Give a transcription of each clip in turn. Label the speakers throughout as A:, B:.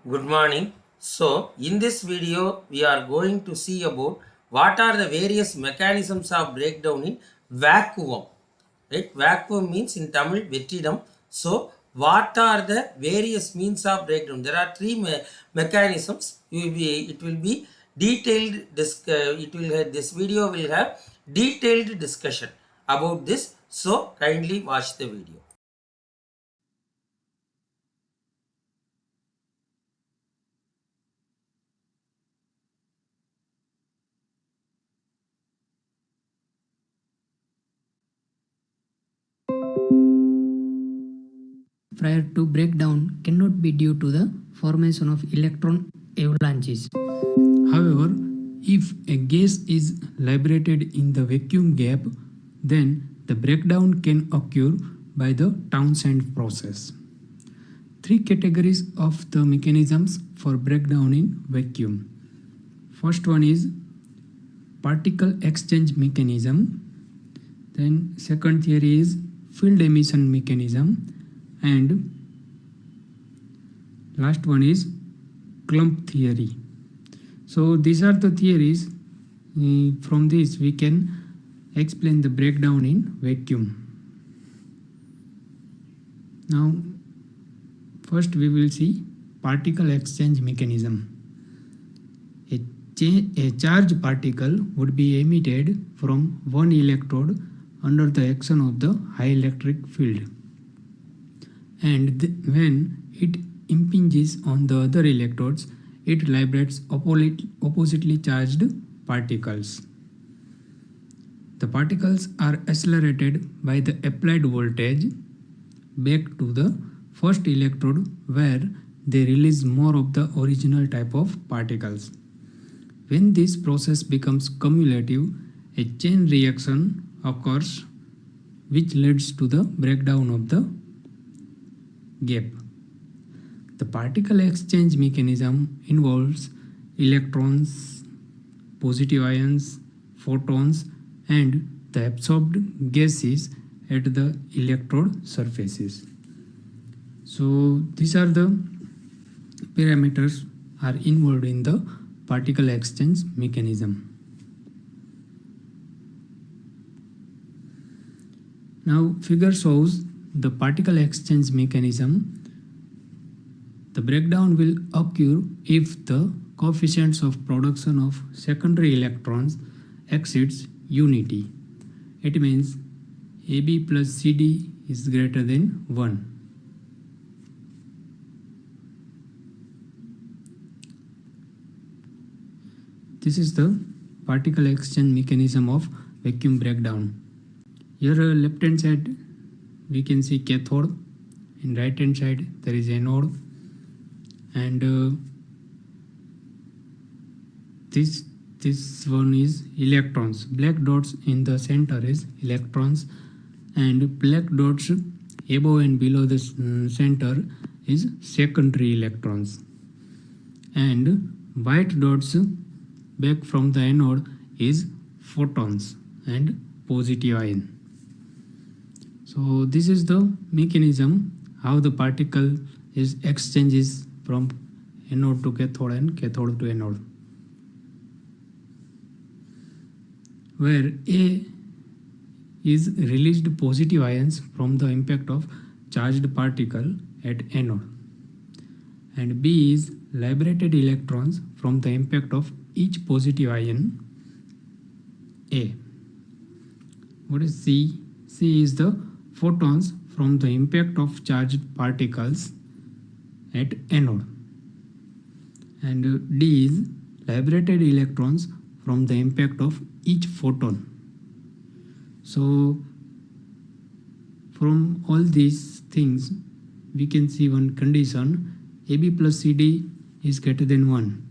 A: Good morning. So, in this video, we are going to see about what are the various mechanisms of breakdown in vacuum. Right? Vacuum means in Tamil, vetridam. So, what are the various means of breakdown? There are three mechanisms. It will be detailed. This video will have detailed discussion about this. So, kindly watch the video.
B: Prior to breakdown cannot be due to the formation of electron avalanches.
C: However, if a gas is liberated in the vacuum gap, then the breakdown can occur by the Townsend process. Three categories of the mechanisms for breakdown in vacuum. First one is particle exchange mechanism. Then second theory is field emission mechanism, and last one is clump theory. So these are the theories. From this we can explain the breakdown in vacuum. Now first we will see particle exchange mechanism. A charged particle would be emitted from one electrode under the action of the high electric field, and when it impinges on the other electrodes, it liberates oppositely charged particles. The particles are accelerated by the applied voltage back to the first electrode, where they release more of the original type of particles. When this process becomes cumulative, a chain reaction occurs which leads to the breakdown of the gap. The particle exchange mechanism involves electrons, positive ions, photons, and the absorbed gases at the electrode surfaces. So these are the parameters are involved in the particle exchange mechanism. Now figure shows the particle exchange mechanism. The breakdown will occur if the coefficients of production of secondary electrons exceeds unity. It means AB plus CD is greater than 1. This is the particle exchange mechanism of vacuum breakdown. Here left hand side we can see cathode, in right hand side there is anode, and this one is electrons. Black dots in the center is electrons, and black dots above and below the center is secondary electrons, and white dots back from the anode is photons and positive ion. So this is the mechanism how the particle is exchanges from anode to cathode and cathode to anode, where A is released positive ions from the impact of charged particle at anode, and B is liberated electrons from the impact of each positive ion A. What is C? C is the photons from the impact of charged particles at anode, and D is liberated electrons from the impact of each photon. So from all these things we can see one condition: AB plus CD is greater than 1.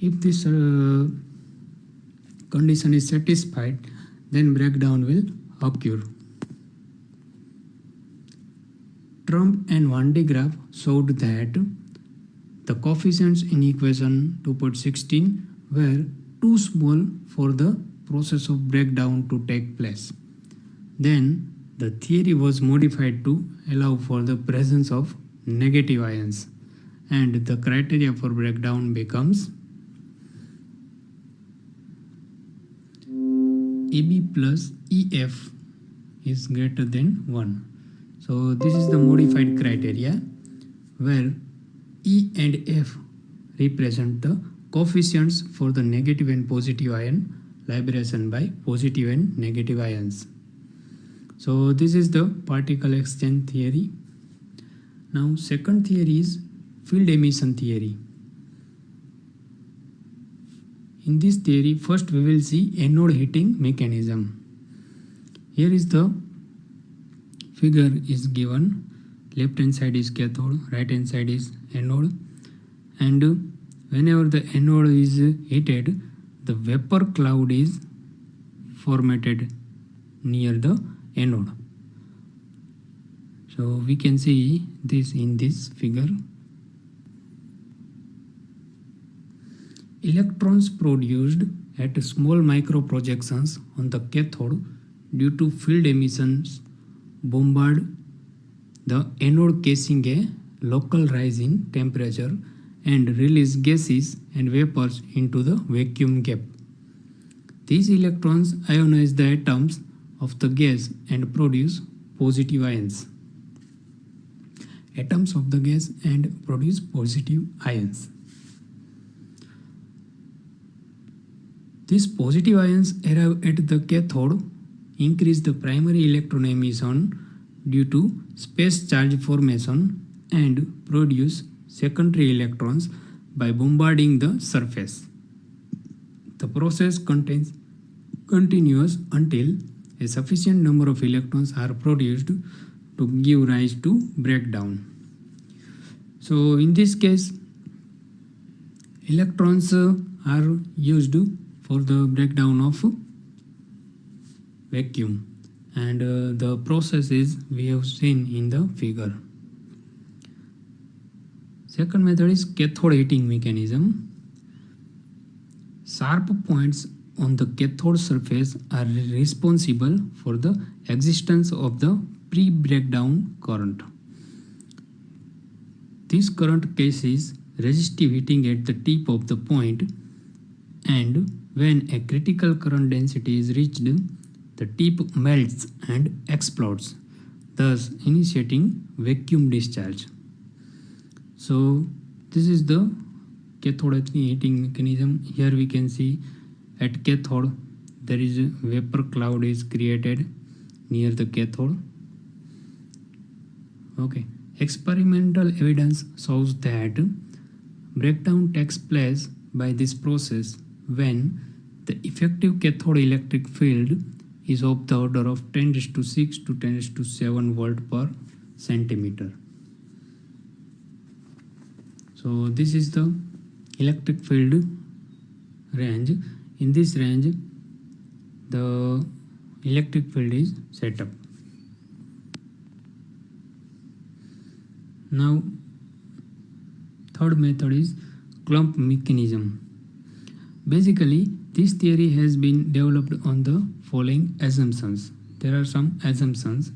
C: If this condition is satisfied, then breakdown will occur. Trump and Van de Graaff showed that the coefficients in equation 2.16 were too small for the process of breakdown to take place. Then the theory was modified to allow for the presence of negative ions, and the criteria for breakdown becomes AB plus EF is greater than 1. So this is the modified criteria where E and F represent the coefficients for the negative and positive ion liberation by positive and negative ions. So this is the particle exchange theory. Now second theory is field emission theory. In this theory, first we will see anode heating mechanism. Here is the figure is given. Left hand side is cathode, right hand side is anode, and whenever the anode is heated, the vapor cloud is formed near the anode. So we can see this in this figure. Electrons produced at small micro projections on the cathode due to field emissions bombard the anode, causing a local rise in temperature and release gases and vapors into the vacuum gap. These electrons ionize the atoms of the gas and produce positive ions. Atoms of the gas and produce positive ions. These positive ions arrive at the cathode, increase the primary electron emission due to space charge formation, and produce secondary electrons by bombarding the surface. The process continues until a sufficient number of electrons are produced to give rise to breakdown. So in this case, electrons are used for the breakdown of vacuum, and the process is we have seen in the figure. Second method is cathode heating mechanism. Sharp points on the cathode surface are responsible for the existence of the pre-breakdown current. This current causes resistive heating at the tip of the point, and when a critical current density is reached, the tip melts and explodes, thus initiating vacuum discharge. So this is the cathode heating mechanism. Here we can see at cathode there is a vapor cloud is created near the cathode. Okay. Experimental evidence shows that breakdown takes place by this process when the effective cathode electric field is of the order of 10⁶ to 10⁷ volt per centimeter. So this is the electric field range. In this range, the electric field is set up. Now, third method is clump mechanism. Basically, this theory has been developed on the following assumptions. There are some assumptions.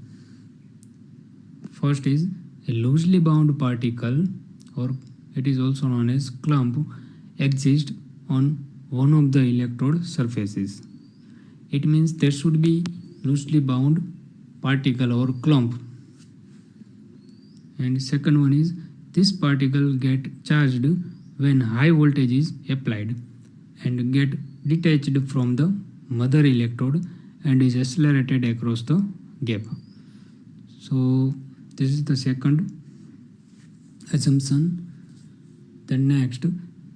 C: First is a loosely bound particle, or it is also known as clump, exists on one of the electrode surfaces. It means there should be loosely bound particle or clump. And second one is this particle get charged when high voltage is applied and get detached from the mother electrode and is accelerated across the gap. So this is the second assumption. Then next,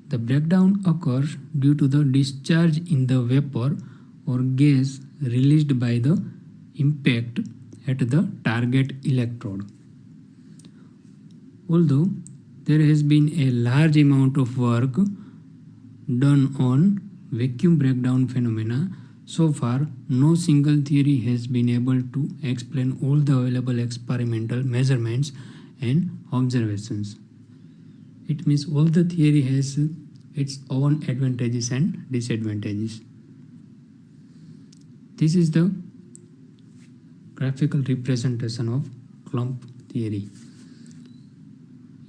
C: the breakdown occurs due to the discharge in the vapor or gas released by the impact at the target electrode. Although there has been a large amount of work done on vacuum breakdown phenomena, so far no single theory has been able to explain all the available experimental measurements and observations. It means all the theory has its own advantages and disadvantages. This is the graphical representation of clump theory.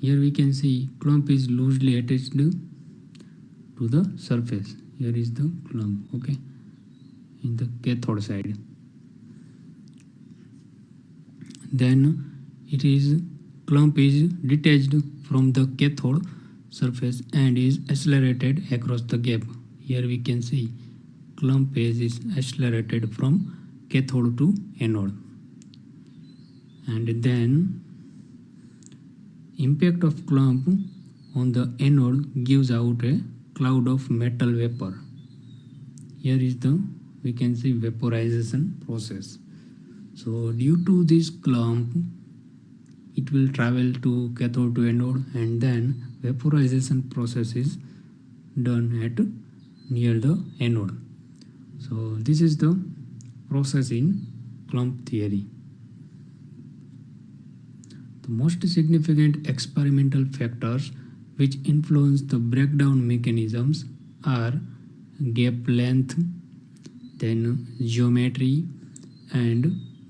C: here we can see clump is loosely attached to the surface. Here is the clump, okay, in the cathode side. Then it is clump is detached from the cathode surface and is accelerated across the gap. Here we can see clump phase is accelerated from cathode to anode, and then impact of clump on the anode gives out a cloud of metal vapor. Here is the, we can see, vaporization process. So due to this clump, it will travel to cathode to anode, and then vaporization process is done at near the anode. So this is the process in clump theory. The most significant experimental factors which influence the breakdown mechanisms are gap length, then geometry and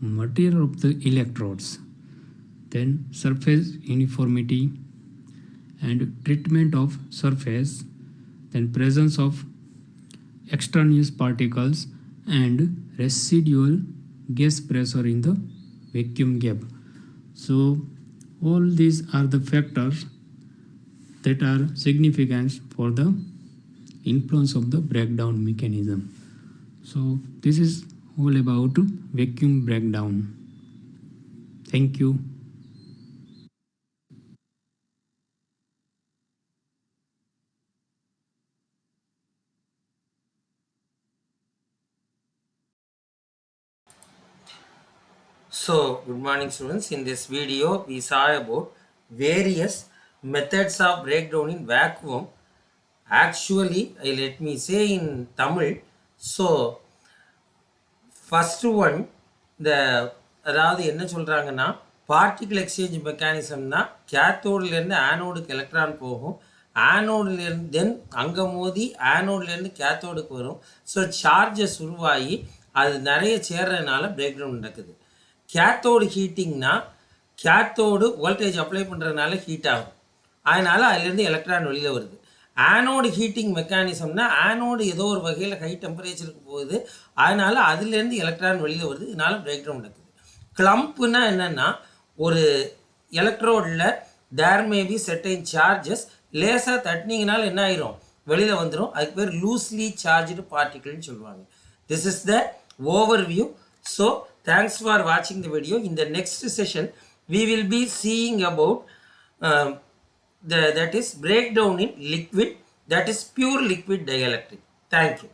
C: material of the electrodes, then surface uniformity and treatment of surface, then presence of extraneous particles and residual gas pressure in the vacuum gap. So all these are the factors that are significant for the influence of the breakdown mechanism. So this is all about vacuum breakdown. Thank you.
A: So, good morning students. In this video, we saw about various methods of breakdown in vacuum. Actually, let me say in Tamil. So, first one, the அதாவது என்ன சொல்கிறாங்கன்னா particle exchange மெக்கானிசம்னா கேத்தோட்லேருந்து ஆனோடுக்கு electron போகும், ஆனோட்லேருந்து தென் அங்கே மோதி ஆனோட்லேருந்து கேத்தோடுக்கு வரும். So charges உருவாகி அது நிறைய சேர்றதுனால break down நடக்குது. கேத்தோடு ஹீட்டிங்னா கேத்தோடு வோல்டேஜ் அப்ளை பண்ணுறதுனால ஹீட் ஆகும், அதனால் அதுலேருந்து எலக்ட்ரான் வெளியில் வருது. ஆனோடு ஹீட்டிங் மெக்கானிசம்னா ஆனோடு ஏதோ ஒரு வகையில் ஹை டெம்பரேச்சருக்கு போகுது, அதனால் அதுலேருந்து எலக்ட்ரான் வெளியில் வருது, இதனால் பிரேக் டவுன் நடக்குது. கிளம்ப்னா என்னென்னா ஒரு எலக்ட்ரோடில் தேர் மேபி செர்டைன் சார்ஜஸ் லேசாக தட்டினீங்கனால என்ன ஆயிரும், வெளியில் வந்துடும். அதுக்கு பேர் லூஸ்லி சார்ஜ்டு பார்ட்டிகிள்னு சொல்லுவாங்க. This is the overview. So thanks for வாட்சிங் the video. In the next session we will be seeing about that is breakdown in liquid, that is pure liquid dielectric. Thank you.